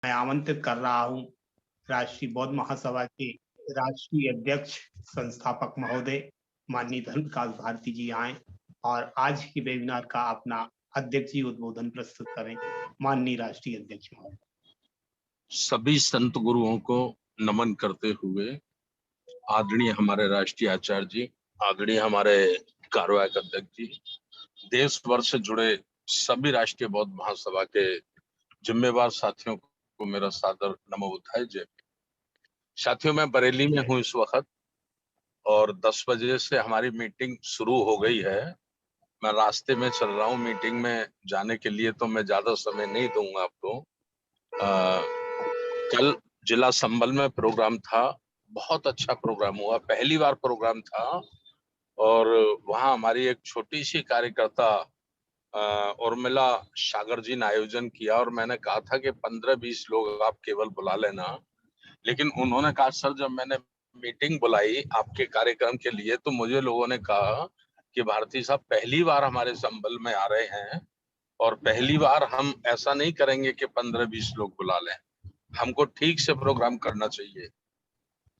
मैं आमंत्रित कर रहा हूँ राष्ट्रीय बौद्ध महासभा के राष्ट्रीय अध्यक्ष संस्थापक महोदय माननीय धर्मप्रकाश भारती जी आए और आज के वेबिनार का अपना अध्यक्ष जी उद्बोधन प्रस्तुत करें। माननीय राष्ट्रीय अध्यक्ष महोदय। सभी संत गुरुओं को नमन करते हुए आदरणीय हमारे राष्ट्रीय आचार्य जी, आदरणीय हमारे कार्यवाहक अध्यक्ष जी, देश भर से जुड़े सभी राष्ट्रीय बौद्ध महासभा के जिम्मेवार साथियों को मेरा सादर नमो बुद्धाय जय। साथियों, मैं बरेली में हूँ इस वक्त और 10 बजे से हमारी मीटिंग शुरू हो गई है। मैं रास्ते में चल रहा हूँ मीटिंग में जाने के लिए, तो मैं ज्यादा समय नहीं दूंगा आपको। कल जिला संबल में प्रोग्राम था, बहुत अच्छा प्रोग्राम हुआ, पहली बार प्रोग्राम था और वहां हमारी एक छोटी सी कार्यकर्ता उर्मिला सागर जी ने आयोजन किया और मैंने कहा था कि 15-20 लोग आप केवल बुला लेना, लेकिन उन्होंने कहा सर जब मैंने मीटिंग बुलाई आपके कार्यक्रम के लिए तो मुझे लोगों ने कहा कि भारती साहब पहली बार हमारे संबल में आ रहे हैं और पहली बार हम ऐसा नहीं करेंगे कि 15-20 लोग बुला लें, हमको ठीक से प्रोग्राम करना चाहिए।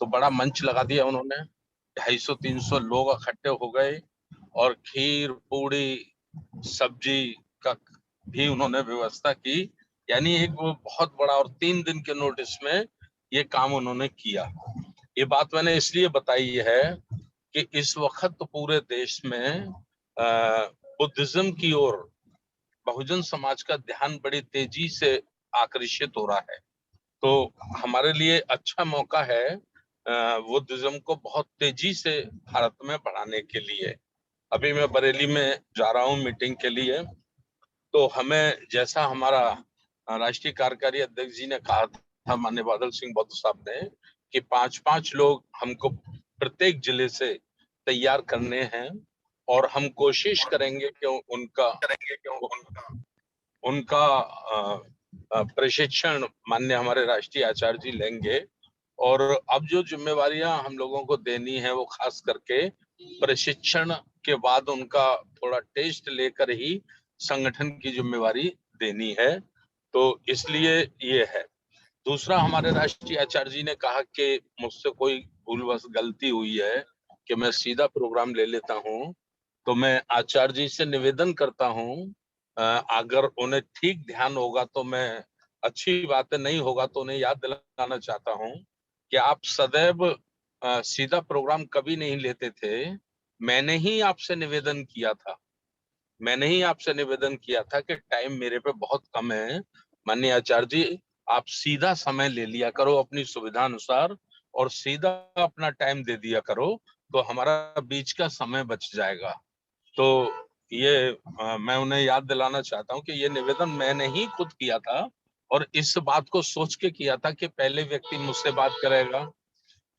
तो बड़ा मंच लगा दिया उन्होंने, 250-300 लोग इकट्ठे हो गए और खीर पूड़ी सब्जी का भी उन्होंने व्यवस्था की। यानी एक वो बहुत बड़ा और 3 दिन के नोटिस में ये काम उन्होंने किया। ये बात मैंने इसलिए बताई है कि इस वक्त तो पूरे देश में बुद्धिज्म की ओर बहुजन समाज का ध्यान बड़ी तेजी से आकर्षित हो रहा है। तो हमारे लिए अच्छा मौका है बुद्धिज्म को बहुत तेजी से भारत में बढ़ाने के लिए। अभी मैं बरेली में जा रहा हूँ मीटिंग के लिए, तो हमें जैसा हमारा राष्ट्रीय कार्यकारी अध्यक्ष जी ने कहा था, माननीय बादल सिंह बौद्ध साहब ने, कि 5-5 लोग हमको प्रत्येक जिले से तैयार करने हैं और हम कोशिश करेंगे कि उनका प्रशिक्षण माननीय हमारे राष्ट्रीय आचार्य जी लेंगे। और अब जो जिम्मेवारियां हम लोगों को देनी है वो खास करके प्रशिक्षण के बाद उनका थोड़ा टेस्ट लेकर ही संगठन की जिम्मेवारी देनी है। तो इसलिए ये है। दूसरा, हमारे राष्ट्रीय आचार्य जी ने कहा कि मुझसे कोई भूलवश गलती हुई है कि मैं सीधा प्रोग्राम ले लेता हूं, तो मैं आचार्य जी से निवेदन करता हूं, अगर उन्हें ठीक ध्यान होगा तो मैं, अच्छी बातें नहीं होगा तो उन्हें याद दिलाना चाहता हूं कि आप सदैव सीधा प्रोग्राम कभी नहीं लेते थे। मैंने ही आपसे निवेदन किया था, मैंने ही आपसे निवेदन किया था कि टाइम मेरे पे बहुत कम है, माननीय आचार्य जी आप सीधा समय ले लिया करो अपनी सुविधा अनुसार और सीधा अपना टाइम दे दिया करो, तो हमारा बीच का समय बच जाएगा। तो ये मैं उन्हें याद दिलाना चाहता हूँ कि ये निवेदन मैंने ही खुद किया था और इस बात को सोच के किया था कि पहले व्यक्ति मुझसे बात करेगा,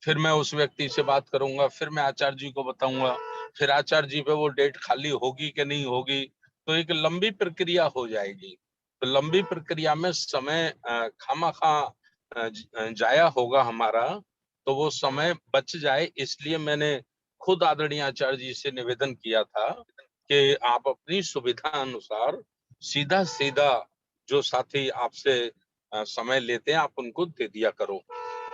फिर मैं उस व्यक्ति से बात करूंगा, फिर मैं आचार्य जी को बताऊंगा, फिर आचार्य जी पे वो डेट खाली होगी कि नहीं होगी, तो एक लंबी प्रक्रिया हो जाएगी। तो लंबी प्रक्रिया में समय खामखा जाया होगा हमारा, तो वो समय बच जाए इसलिए मैंने खुद आदरणीय आचार्य जी से निवेदन किया था कि आप अपनी सुविधा अनुसार सीधा सीधा जो साथी आपसे समय लेते हैं आप उनको दे दिया करो।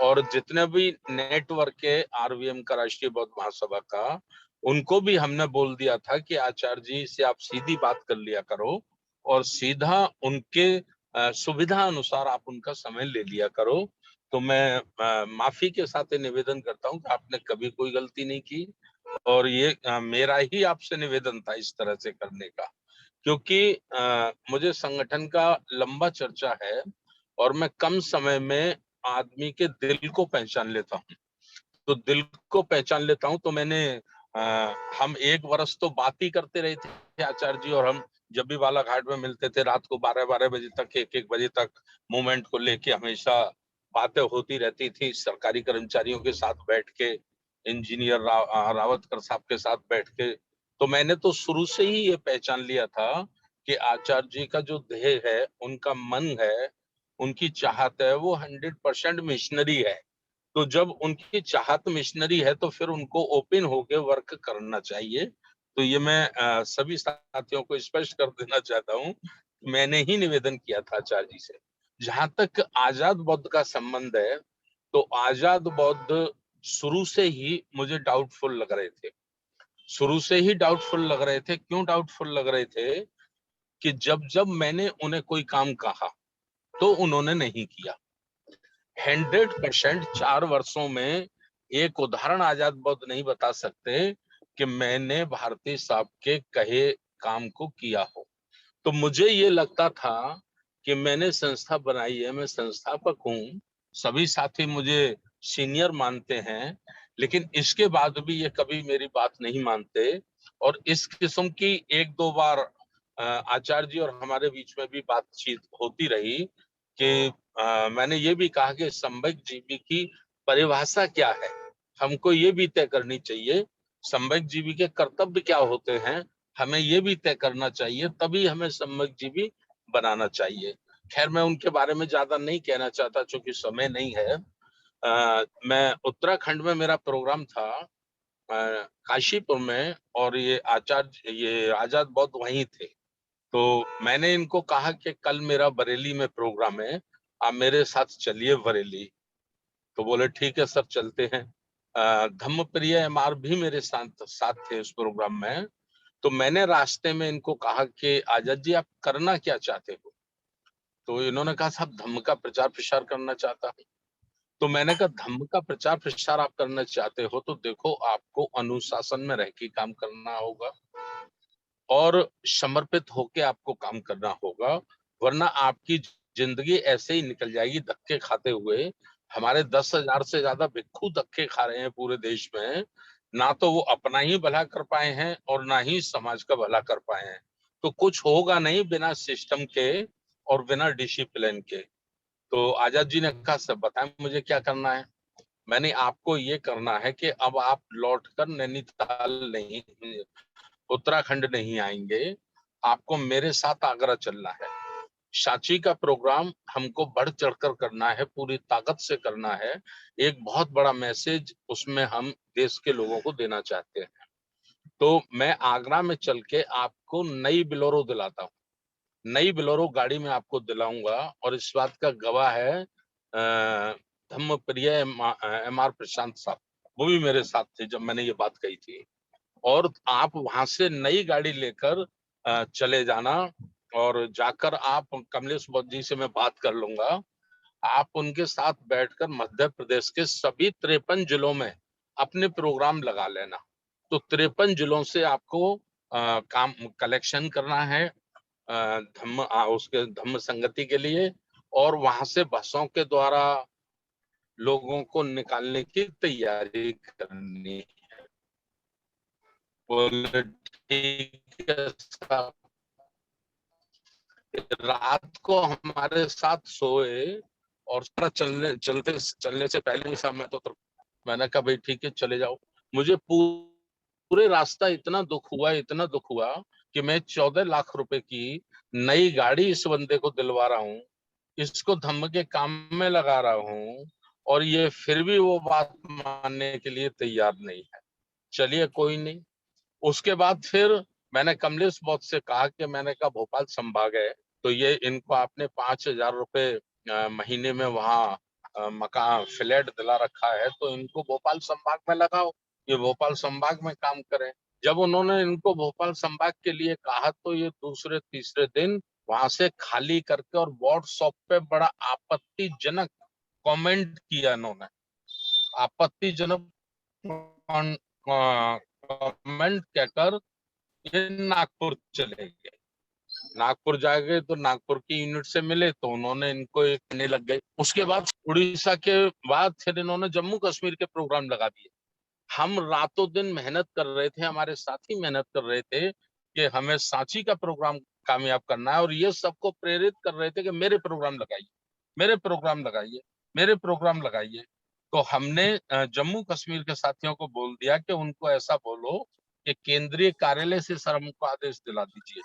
और जितने भी नेटवर्क के आरवीएम का, राष्ट्रीय बौद्ध महासभा का, उनको भी हमने बोल दिया था कि आचार्य जी से आप सीधी बात कर लिया करो और सीधा उनके सुविधा अनुसार आप उनका समय ले लिया करो। तो मैं माफी के साथ ये निवेदन करता हूँ कि आपने कभी कोई गलती नहीं की और ये मेरा ही आपसे निवेदन था इस तरह से करने का, क्योंकि मुझे संगठन का लंबा चर्चा है और मैं कम समय में आदमी के दिल को पहचान लेता हूँ। तो दिल को पहचान लेता हूँ तो मैंने हम 1 वर्ष तो बात ही करते रहे थे आचार्य जी और हम, जब भी बालाघाट में मिलते थे रात को 12-12 बजे तक, 1-1 बजे तक मूवमेंट को लेके हमेशा बातें होती रहती थी। सरकारी कर्मचारियों के साथ बैठ के, इंजीनियर रावतकर साहब के साथ बैठ के, तो मैंने तो शुरू से ही ये पहचान लिया था कि आचार्य जी का जो ध्येय है, उनका मन है, उनकी चाहत है, वो 100% मिशनरी है। तो जब उनकी चाहत मिशनरी है तो फिर उनको ओपन होके वर्क करना चाहिए। तो ये मैं सभी साथियों को स्पष्ट कर देना चाहता हूँ, मैंने ही निवेदन किया था आचार्य जी से। जहां तक आजाद बौद्ध का संबंध है, तो आजाद बौद्ध शुरू से ही मुझे डाउटफुल लग रहे थे। शुरू से ही डाउटफुल लग रहे थे। क्यों डाउटफुल लग रहे थे? कि जब जब मैंने उन्हें कोई काम कहा तो उन्होंने नहीं किया। 100% 4 वर्षों में एक उदाहरण आजाद बौद्ध नहीं बता सकते कि मैंने भारती साहब के कहे काम को किया हो। तो मुझे ये लगता था कि मैंने संस्था बनाई है, मैं संस्थापक हूँ, सभी साथी मुझे सीनियर मानते हैं, लेकिन इसके बाद भी ये कभी मेरी बात नहीं मानते। और इस किस्म की एक दो बार आचार्य जी और हमारे बीच में भी बातचीत होती रही कि मैंने ये भी कहा कि संवेग जीवी की परिभाषा क्या है, हमको ये भी तय करनी चाहिए। संवेग जीवी के कर्तव्य क्या होते हैं, हमें ये भी तय करना चाहिए, तभी हमें सम्यक जीवी बनाना चाहिए। खैर, मैं उनके बारे में ज्यादा नहीं कहना चाहता क्योंकि समय नहीं है। मैं उत्तराखंड में मेरा प्रोग्राम था, काशीपुर में, और ये आजाद बौद्ध वहीं थे। तो मैंने इनको कहा कि कल मेरा बरेली में प्रोग्राम है, आप मेरे साथ चलिए बरेली। तो बोले ठीक है सर, चलते हैं। धम्मप्रिय एमआर भी मेरे साथ साथ थे उस प्रोग्राम में। तो मैंने रास्ते में इनको कहा कि आजाद जी, आप करना क्या चाहते हो? तो इन्होंने कहा साहब, धम्म का प्रचार प्रसार करना चाहता हूँ। तो मैंने कहा धम्म का प्रचार प्रसार आप करना चाहते हो तो देखो, आपको अनुशासन में रह के काम करना होगा और समर्पित होके आपको काम करना होगा, वरना आपकी जिंदगी ऐसे ही निकल जाएगी धक्के खाते हुए। हमारे 10,000 से ज्यादा भिक्खू धक्के खा रहे हैं पूरे देश में, ना तो वो अपना ही भला कर पाए हैं और ना ही समाज का भला कर पाए हैं। तो कुछ होगा नहीं बिना सिस्टम के और बिना डिसिप्लिन के। तो आजाद जी ने कहा सब बताएं मुझे क्या करना है। मैंने आपको ये करना है कि अब आप लौटकर नैनीताल नहीं, उत्तराखंड नहीं आएंगे, आपको मेरे साथ आगरा चलना है। सांची का प्रोग्राम हमको बढ़ चढ़कर करना है, पूरी ताकत से करना है। एक बहुत बड़ा मैसेज उसमें हम देश के लोगों को देना चाहते हैं। तो मैं आगरा में चल के आपको नई बिलोरो दिलाता हूँ, नई बिलोरो गाड़ी में आपको दिलाऊंगा। और इस बात का गवाह है धम्मप्रिय एमआर प्रशांत साहब, वो भी मेरे साथ थे जब मैंने ये बात कही थी। और आप वहां से नई गाड़ी लेकर चले जाना, और जाकर आप कमलेश बौद्ध जी से मैं बात कर लूंगा। आप उनके साथ बैठकर मध्य प्रदेश के सभी 53 जिलों में अपने प्रोग्राम लगा लेना। तो 53 जिलों से आपको काम कलेक्शन करना है उसके धम्म संगति के लिए, और वहां से बसों के द्वारा लोगों को निकालने की तैयारी करनी। बोले ठीक है साहब। रात को हमारे साथ सोए और सारा चलने से पहले ही साहब मैंने कहा भाई ठीक है चले जाओ। मुझे पूरे रास्ता इतना दुख हुआ, इतना दुख हुआ कि मैं 14 लाख रुपए की नई गाड़ी इस बंदे को दिलवा रहा हूँ, इसको धम्म के काम में लगा रहा हूँ, और ये फिर भी वो बात मानने के लिए तैयार नहीं है। चलिए कोई नहीं। उसके बाद फिर मैंने कमलेश बौद्ध से कहा कि मैंने कहा भोपाल संभाग है, तो ये इनको आपने 5,000 रुपए महीने में वहाँ मकान फ्लैट दिला रखा है, तो इनको भोपाल संभाग में लगाओ, ये भोपाल संभाग में काम करें। जब उन्होंने इनको भोपाल संभाग के लिए कहा तो ये दूसरे तीसरे दिन वहां से खाली करके और व्हाट्सएप पे बड़ा आपत्तिजनक कमेंट किया इन्होंने, आपत्तिजनक कमेंट कहकर ये नागपुर चले गए। नागपुर जाके तो नागपुर की यूनिट से मिले तो उन्होंने इनको एक करने लग गए। उसके बाद उड़ीसा के बाद फिर इन्होंने जम्मू कश्मीर के प्रोग्राम लगा दिए। हम रातों दिन मेहनत कर रहे थे, हमारे साथी मेहनत कर रहे थे कि हमें सांची का प्रोग्राम कामयाब करना है, और ये सबको प्रेरित कर रहे थे कि मेरे प्रोग्राम लगाइए, मेरे प्रोग्राम लगाइए, मेरे प्रोग्राम लगाइए। तो हमने जम्मू कश्मीर के साथियों को बोल दिया कि उनको ऐसा बोलो कि केंद्रीय कार्यालय से सर हमको आदेश दिला दीजिए।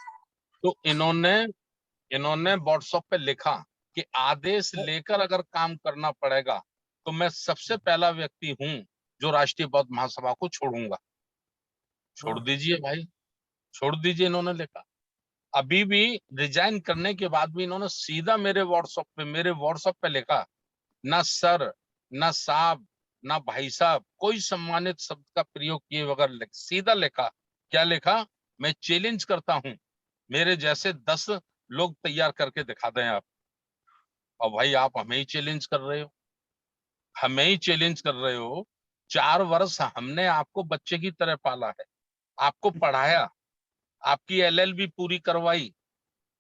तो इन्होंने इन्होंने व्हाट्सएप पे लिखा कि आदेश लेकर अगर काम करना पड़ेगा तो मैं सबसे पहला व्यक्ति हूं जो राष्ट्रीय बौद्ध महासभा को छोड़ूंगा। छोड़ वाह। दीजिए भाई, छोड़ दीजिए, इन्होंने लिखा। अभी भी रिजाइन करने के बाद भी इन्होंने सीधा मेरे व्हाट्सएप पे लिखा, ना सर, ना साहब, ना भाई साहब, कोई सम्मानित शब्द का प्रयोग किए बगैर सीधा लिखा। क्या लिखा? मैं चैलेंज करता हूं, मेरे जैसे 10 लोग तैयार करके दिखा दें आप। और भाई आप हमें ही चैलेंज कर रहे हो, हमें ही चैलेंज कर रहे हो। 4 वर्ष हमने आपको बच्चे की तरह पाला है, आपको पढ़ाया, आपकी एलएलबी पूरी करवाई,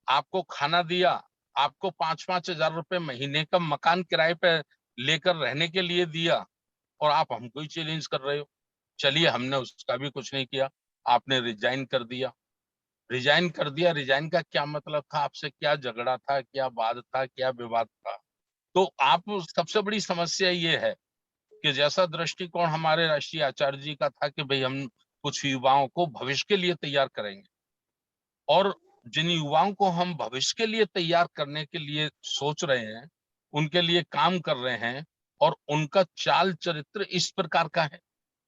आपको खाना दिया, आपको 5-5 हजार रुपए महीने का मकान किराए पे लेकर रहने के लिए दिया, और आप हमको ही चैलेंज कर रहे हो। चलिए, हमने उसका भी कुछ नहीं किया, आपने रिजाइन कर दिया। रिजाइन कर दिया, रिजाइन का क्या मतलब था? आपसे क्या झगड़ा था, क्या वाद था, क्या विवाद था? तो आप, सबसे बड़ी समस्या ये है कि जैसा दृष्टिकोण हमारे राष्ट्रीय आचार्य जी का था कि भाई हम कुछ युवाओं को भविष्य के लिए तैयार करेंगे, और जिन युवाओं को हम भविष्य के लिए तैयार करने के लिए सोच रहे हैं, उनके लिए काम कर रहे हैं, और उनका चाल चरित्र इस प्रकार का है,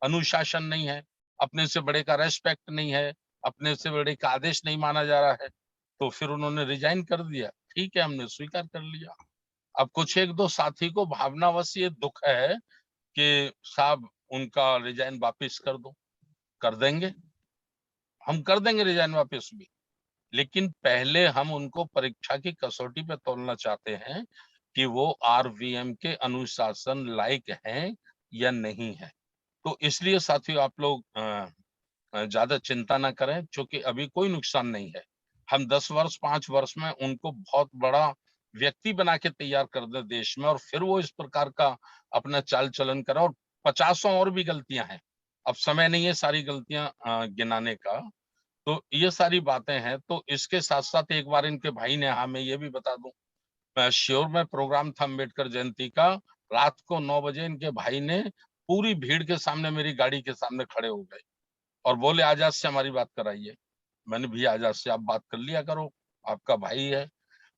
अनुशासन नहीं है, अपने से बड़े का रेस्पेक्ट नहीं है, अपने से बड़े का आदेश नहीं माना जा रहा है, तो फिर उन्होंने रिजाइन कर दिया। ठीक है, हमने स्वीकार कर लिया। अब कुछ एक दो साथी को भावनावश ये दुख है कि साहब उनका रिजाइन वापस कर दो। कर देंगे, हम कर देंगे रिजाइन वापस भी, लेकिन पहले हम उनको परीक्षा की कसौटी पे तोलना चाहते हैं कि वो आरवीएम के अनुशासन लायक हैं या नहीं है। तो इसलिए साथियों, आप लोग ज्यादा चिंता ना करें, क्योंकि अभी कोई नुकसान नहीं है। हम 10 वर्ष 5 वर्ष में उनको बहुत बड़ा व्यक्ति बना के तैयार कर दे देश में, और फिर वो इस प्रकार का अपना चाल चलन करें। और 50 और भी गलतियां हैं, अब समय नहीं है सारी गलतियां गिनाने का। तो ये सारी बातें हैं। तो इसके साथ साथ एक बार इनके भाई ने, हाँ मैं ये भी बता दूं, श्योर में प्रोग्राम था अम्बेडकर जयंती का, रात को 9 बजे इनके भाई ने पूरी भीड़ के सामने मेरी गाड़ी के सामने खड़े हो गए और बोले आजाद से हमारी बात कराइए। मैंने भी, आजाद से आप बात कर लिया करो, आपका भाई है।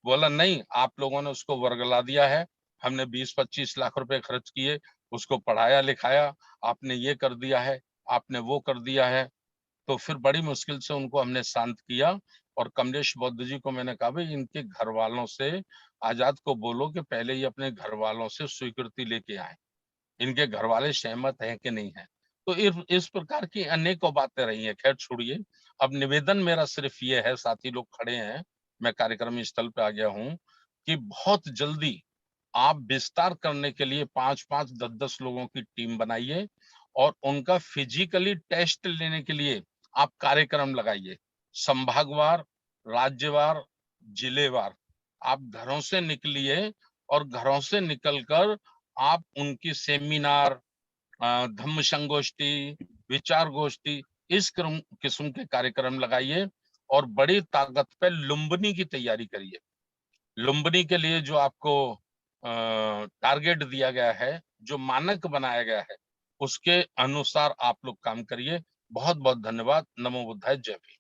बोला नहीं, आप लोगों ने उसको वर्गला दिया है, हमने 20-25 लाख रुपए खर्च किए, उसको पढ़ाया लिखाया, आपने ये कर दिया है, आपने वो कर दिया है। तो फिर बड़ी मुश्किल से उनको हमने शांत किया, और कमलेश बौद्ध जी को मैंने कहा भाई इनके घर वालों से, आजाद को बोलो कि पहले ये अपने घर वालों से स्वीकृति लेके आए, इनके घर वाले सहमत हैं कि नहीं है। तो इस प्रकार की अनेकों बातें रही हैं। खैर छोड़िए, अब निवेदन मेरा सिर्फ ये है, साथी लोग खड़े हैं, मैं कार्यक्रम स्थल पे आ गया हूं, कि बहुत जल्दी आप विस्तार करने के लिए 5-5, 10-10 लोगों की टीम बनाइए, और उनका फिजिकली टेस्ट लेने के लिए आप कार्यक्रम लगाइए। संभागवार, राज्यवार, जिलेवार आप घरों से निकलिए, और घरों से निकलकर आप उनकी सेमिनार, धम्म संगोष्ठी, विचार गोष्ठी, इस किस्म के कार्यक्रम लगाइए, और बड़ी ताकत पे लुम्बिनी की तैयारी करिए। लुम्बिनी के लिए जो आपको टारगेट दिया गया है, जो मानक बनाया गया है, उसके अनुसार आप लोग काम करिए। बहुत बहुत धन्यवाद। नमो बुद्धाय, जय भीम।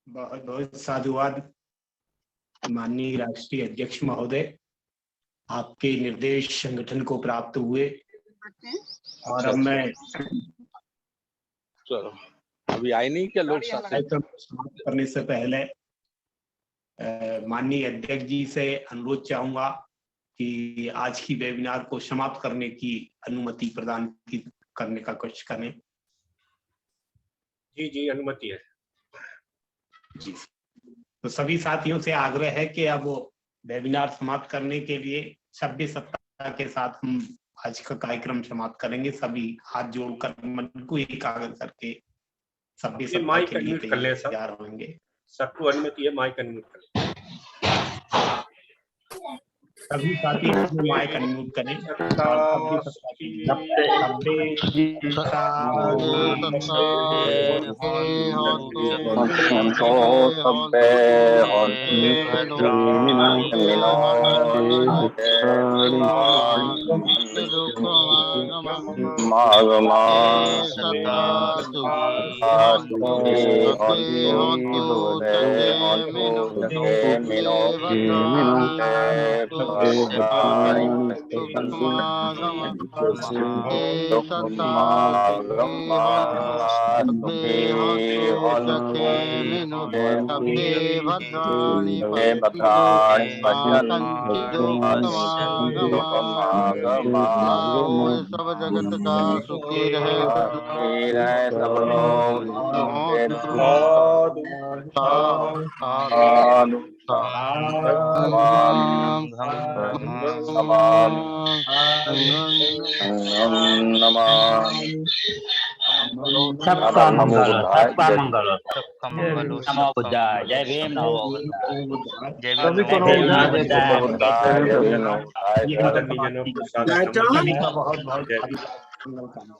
बहुत बहुत साधुवाद माननीय राष्ट्रीय अध्यक्ष महोदय, आपके निर्देश संगठन को प्राप्त हुए। और अब मैं चलो, अभी आए नहीं क्या लोग? समाप्त करने से पहले माननीय अध्यक्ष जी से अनुरोध चाहूंगा कि आज की वेबिनार को समाप्त करने की अनुमति प्रदान करने का कुछ करें। जी जी, अनुमति है जी। तो सभी साथियों से आग्रह है कि अब वेबिनार समाप्त करने के लिए सभ्य सत्ता के साथ हम आज का कार्यक्रम समाप्त करेंगे। सभी हाथ जोड़कर, मन को एकाग्र करके सभ्य सत्ता के लिए तैयार होंगे। सबको अनुमति है, माइक अनम्यूट कर लें। सभी साथी अपने माइक अनम्यूट करें और सभ्य सत्ता के सब जगत का सुखी रहे सब लोग सबका मंगल हो, सबका मंगल हो, सबका मंगल हो, नमो बुद्धाय, जय भीम, नमो बुद्धाय, जय जय भीम, भीम, नमो बुद्धाय। आदरणीय जनों, सभी का बहुत बहुत जय मंगल कामना।